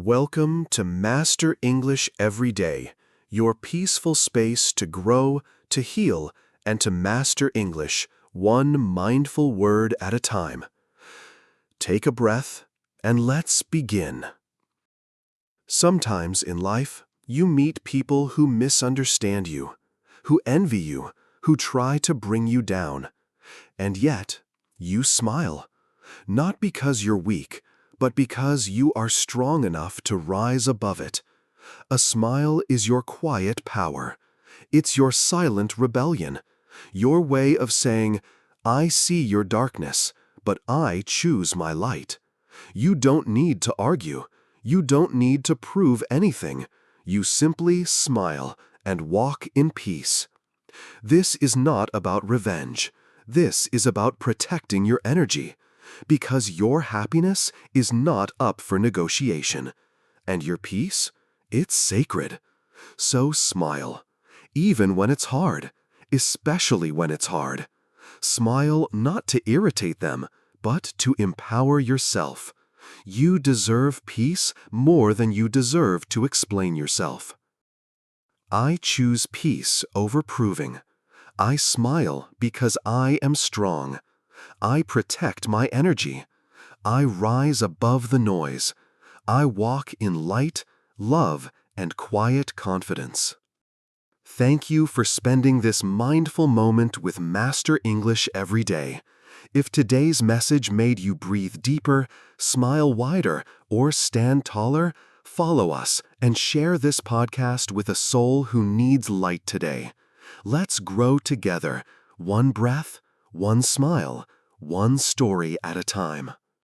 Welcome to Master English Every Day, your peaceful space to grow, to heal, and to master English, one mindful word at a time. Take a breath, and let's begin. Sometimes in life, you meet people who misunderstand you, who envy you, who try to bring you down. And yet, you smile, not because you're weak, but because you are strong enough to rise above it. A smile is your quiet power. It's your silent rebellion, your way of saying, I see your darkness, but I choose my light. You don't need to argue. You don't need to prove anything. You simply smile and walk in peace. This is not about revenge. This is about protecting your energy. Because your happiness is not up for negotiation. And your peace? It's sacred. So smile, even when it's hard, especially when it's hard. Smile not to irritate them, but to empower yourself. You deserve peace more than you deserve to explain yourself. I choose peace over proving. I smile because I am strong. I protect my energy. I rise above the noise. I walk in light, love, and quiet confidence. Thank you for spending this mindful moment with Master English Every Day. If today's message made you breathe deeper, smile wider, or stand taller, follow us and share this podcast with a soul who needs light today. Let's grow together, one breath, one smile, one story at a time.